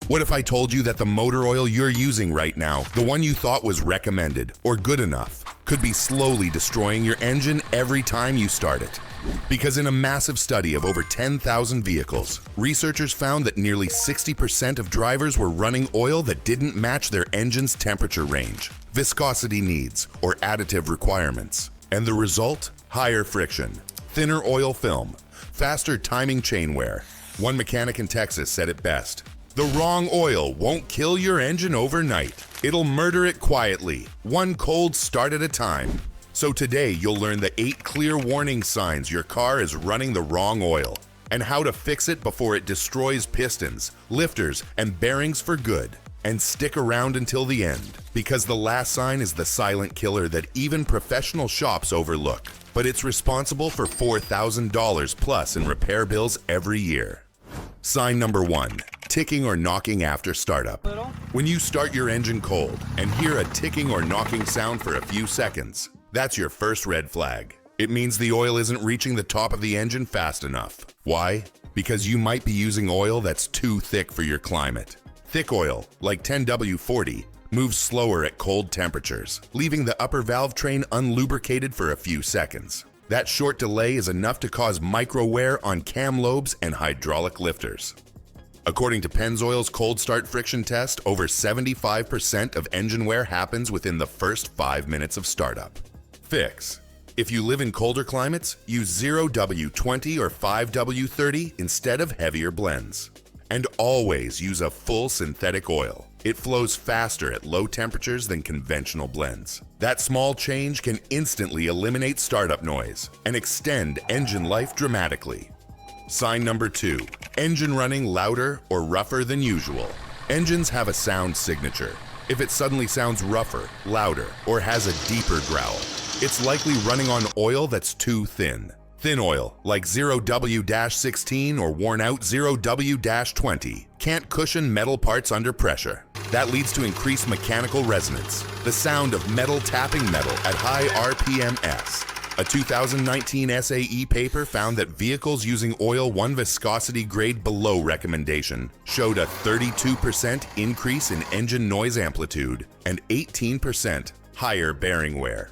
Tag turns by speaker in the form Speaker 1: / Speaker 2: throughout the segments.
Speaker 1: What if I told you that the motor oil you're using right now, the one you thought was recommended or good enough, could be slowly destroying your engine every time you start it? Because in a massive study of over 10,000 vehicles, researchers found that nearly 60% of drivers were running oil that didn't match their engine's temperature range, viscosity needs, or additive requirements. And the result? Higher friction, thinner oil film, faster timing chain wear. One mechanic in Texas said it best: "The wrong oil won't kill your engine overnight. It'll murder it quietly, one cold start at a time." So today you'll learn the 8 clear warning signs your car is running the wrong oil, and how to fix it before it destroys pistons, lifters, and bearings for good. And stick around until the end, because the last sign is the silent killer that even professional shops overlook. But it's responsible for $4,000 plus in repair bills every year. Sign number 1, ticking or knocking after startup. When you start your engine cold and hear a ticking or knocking sound for a few seconds, that's your first red flag. It means the oil isn't reaching the top of the engine fast enough. Why? Because you might be using oil that's too thick for your climate. Thick oil, like 10W40, moves slower at cold temperatures, leaving the upper valve train unlubricated for a few seconds. That short delay is enough to cause micro wear on cam lobes and hydraulic lifters. According to Pennzoil's cold start friction test, over 75% of engine wear happens within the first 5 minutes of startup. Fix: if you live in colder climates, use 0W20 or 5W30 instead of heavier blends. And always use a full synthetic oil. It flows faster at low temperatures than conventional blends. That small change can instantly eliminate startup noise and extend engine life dramatically. Sign number 2, engine running louder or rougher than usual. Engines have a sound signature. If it suddenly sounds rougher, louder, or has a deeper growl, it's likely running on oil that's too thin. Thin oil, like 0W-16 or worn out 0W-20, can't cushion metal parts under pressure. That leads to increased mechanical resonance, the sound of metal tapping metal at high RPMs. A 2019 SAE paper found that vehicles using oil 1 viscosity grade below recommendation showed a 32% increase in engine noise amplitude and 18% higher bearing wear.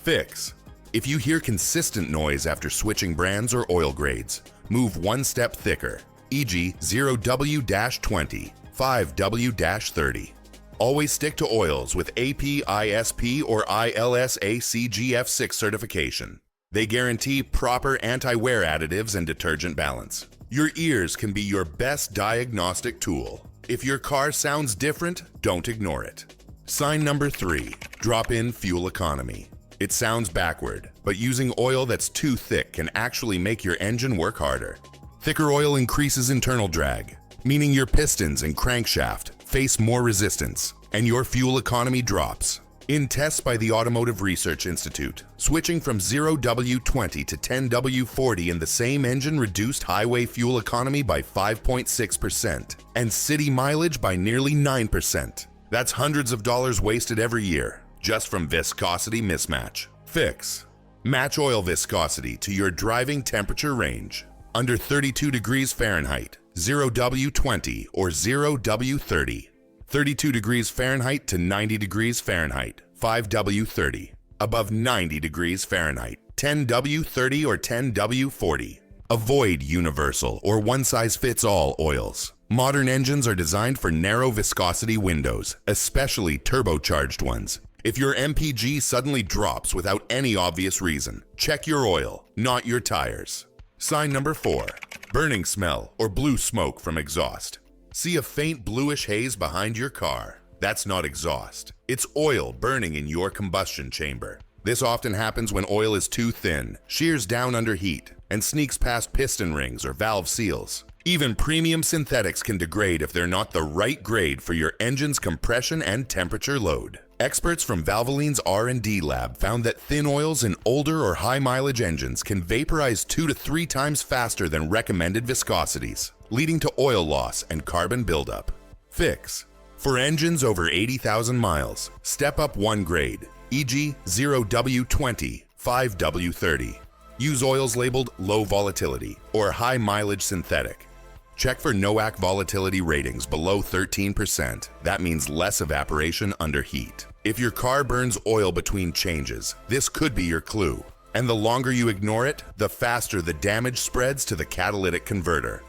Speaker 1: Fix: if you hear consistent noise after switching brands or oil grades, move one step thicker, e.g. 0W-20, 5W-30. Always stick to oils with AP/ISP or ILS-ACGF6 certification. They guarantee proper anti-wear additives and detergent balance. Your ears can be your best diagnostic tool. If your car sounds different, don't ignore it. Sign number 3, drop-in fuel economy. It sounds backward, but using oil that's too thick can actually make your engine work harder. Thicker oil increases internal drag, meaning your pistons and crankshaft face more resistance, and your fuel economy drops. In tests by the Automotive Research Institute, switching from 0W20 to 10W40 in the same engine reduced highway fuel economy by 5.6% and city mileage by nearly 9%. That's hundreds of dollars wasted every year, just from viscosity mismatch. Fix: match oil viscosity to your driving temperature range. Under 32 degrees Fahrenheit, 0W20 or 0W30. 32 degrees Fahrenheit to 90 degrees Fahrenheit, 5W30. Above 90 degrees Fahrenheit, 10W30 or 10W40. Avoid universal or one-size-fits-all oils. Modern engines are designed for narrow viscosity windows, especially turbocharged ones. If your MPG suddenly drops without any obvious reason, check your oil, not your tires. Sign number 4, burning smell or blue smoke from exhaust. See a faint bluish haze behind your car? That's not exhaust. It's oil burning in your combustion chamber. This often happens when oil is too thin, shears down under heat, and sneaks past piston rings or valve seals. Even premium synthetics can degrade if they're not the right grade for your engine's compression and temperature load. Experts from Valvoline's R&D lab found that thin oils in older or high-mileage engines can vaporize 2 to 3 times faster than recommended viscosities, leading to oil loss and carbon buildup. Fix: for engines over 80,000 miles, step up one grade, e.g. 0W20, 5W30. Use oils labeled low volatility or high mileage synthetic. Check for NOAC volatility ratings below 13%. That means less evaporation under heat. If your car burns oil between changes, this could be your clue. And the longer you ignore it, the faster the damage spreads to the catalytic converter.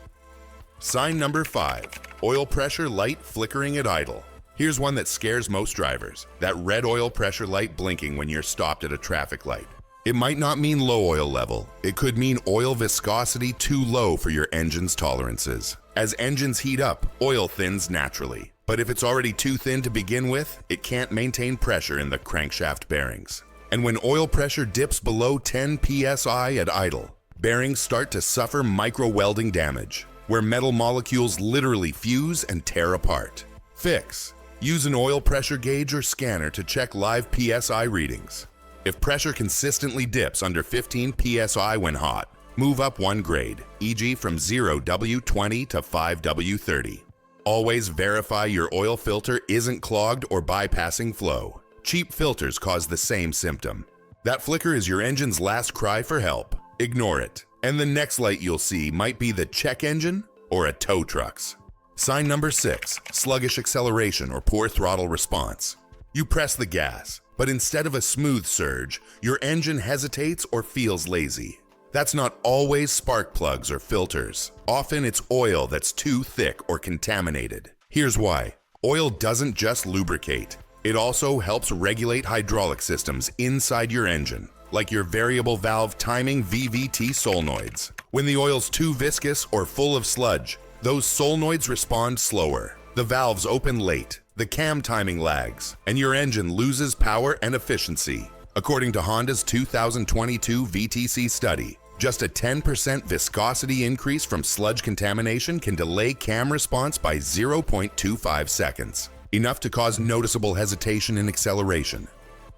Speaker 1: Sign number 5. Oil pressure light flickering at idle. Here's one that scares most drivers. That red oil pressure light blinking when you're stopped at a traffic light. It might not mean low oil level. It could mean oil viscosity too low for your engine's tolerances. As engines heat up, oil thins naturally. But if it's already too thin to begin with, it can't maintain pressure in the crankshaft bearings. And when oil pressure dips below 10 psi at idle, bearings start to suffer micro-welding damage, where metal molecules literally fuse and tear apart. Fix. Use an oil pressure gauge or scanner to check live PSI readings. If pressure consistently dips under 15 psi when hot, move up one grade, e.g. from 0W20 to 5W30. Always verify your oil filter isn't clogged or bypassing flow. Cheap filters cause the same symptom. That flicker is your engine's last cry for help. Ignore it, and the next light you'll see might be the check engine or a tow truck's. Sign number 6, sluggish acceleration or poor throttle response. You press the gas, but instead of a smooth surge, your engine hesitates or feels lazy. That's not always spark plugs or filters. Often it's oil that's too thick or contaminated. Here's why. Oil doesn't just lubricate. It also helps regulate hydraulic systems inside your engine, like your variable valve timing VVT solenoids. When the oil's too viscous or full of sludge, those solenoids respond slower. The valves open late, the cam timing lags, and your engine loses power and efficiency. According to Honda's 2022 VTC study, just a 10% viscosity increase from sludge contamination can delay cam response by 0.25 seconds, enough to cause noticeable hesitation in acceleration.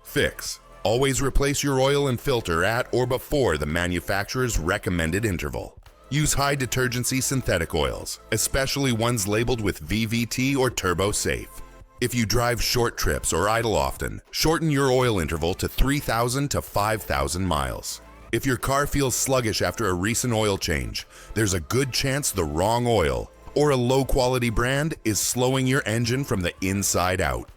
Speaker 1: Fix. Always replace your oil and filter at or before the manufacturer's recommended interval. Use high detergency synthetic oils, especially ones labeled with VVT or Turbo Safe. If you drive short trips or idle often, shorten your oil interval to 3,000 to 5,000 miles. If your car feels sluggish after a recent oil change, there's a good chance the wrong oil or a low-quality brand is slowing your engine from the inside out.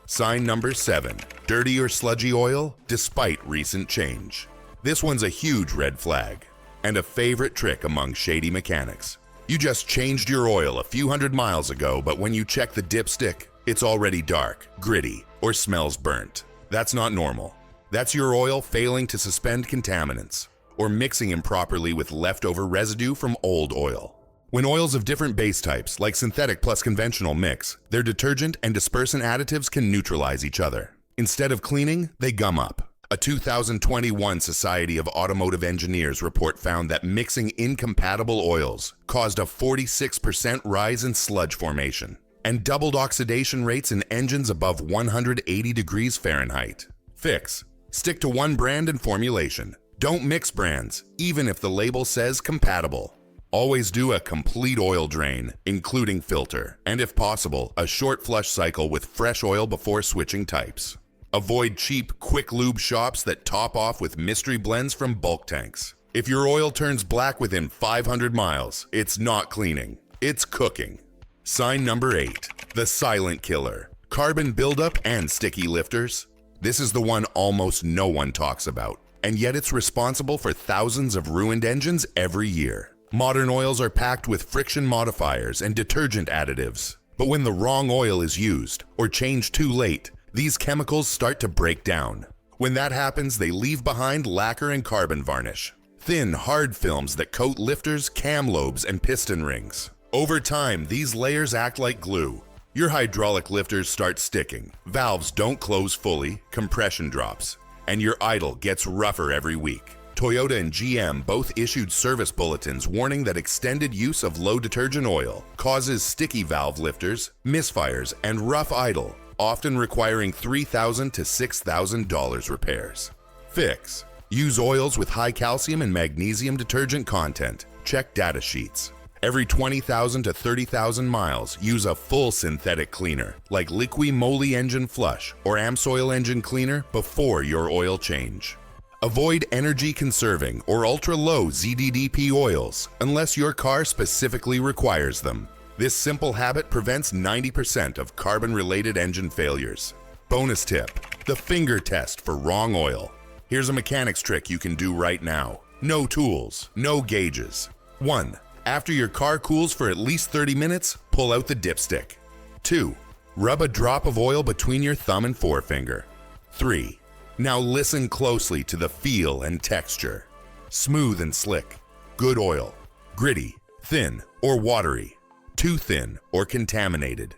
Speaker 1: Sign number 7, dirty or sludgy oil despite recent change. This one's a huge red flag and a favorite trick among shady mechanics. You just changed your oil a few hundred miles ago, but when you check the dipstick, it's already dark, gritty, or smells burnt. That's not normal. That's your oil failing to suspend contaminants or mixing improperly with leftover residue from old oil. When oils of different base types, like synthetic plus conventional, mix, their detergent and dispersant additives can neutralize each other. Instead of cleaning, they gum up. A 2021 Society of Automotive Engineers report found that mixing incompatible oils caused a 46% rise in sludge formation and doubled oxidation rates in engines above 180 degrees Fahrenheit. Fix. Stick to one brand and formulation. Don't mix brands, even if the label says compatible. Always do a complete oil drain, including filter, and if possible, a short flush cycle with fresh oil before switching types. Avoid cheap, quick lube shops that top off with mystery blends from bulk tanks. If your oil turns black within 500 miles, it's not cleaning, it's cooking. Sign number 8, the silent killer. Carbon buildup and sticky lifters. This is the one almost no one talks about, and yet it's responsible for thousands of ruined engines every year. Modern oils are packed with friction modifiers and detergent additives, but when the wrong oil is used or changed too late, these chemicals start to break down. When that happens, they leave behind lacquer and carbon varnish, thin, hard films that coat lifters, cam lobes, and piston rings. Over time, these layers act like glue. Your hydraulic lifters start sticking, valves don't close fully, compression drops, and your idle gets rougher every week. Toyota and GM both issued service bulletins warning that extended use of low detergent oil causes sticky valve lifters, misfires, and rough idle, often requiring $3,000 to $6,000 repairs. Fix. Use oils with high calcium and magnesium detergent content. Check data sheets. Every 20,000 to 30,000 miles, use a full synthetic cleaner, like Liqui Moly Engine Flush or Amsoil Engine Cleaner, before your oil change. Avoid energy-conserving or ultra-low ZDDP oils unless your car specifically requires them. This simple habit prevents 90% of carbon-related engine failures. Bonus tip: the finger test for wrong oil. Here's a mechanics trick you can do right now. No tools, no gauges. 1. After your car cools for at least 30 minutes, pull out the dipstick. 2. Rub a drop of oil between your thumb and forefinger. 3. Now listen closely to the feel and texture. Smooth and slick. Good oil. Gritty, thin, or watery. Too thin or contaminated.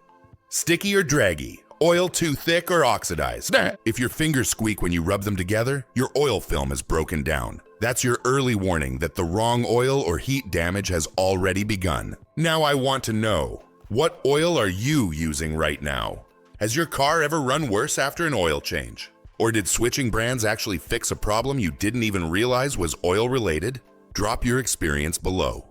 Speaker 1: Sticky or draggy. Oil too thick or oxidized. If your fingers squeak when you rub them together, your oil film is broken down. That's your early warning that the wrong oil or heat damage has already begun. Now I want to know, what oil are you using right now? Has your car ever run worse after an oil change? Or did switching brands actually fix a problem you didn't even realize was oil related? Drop your experience below.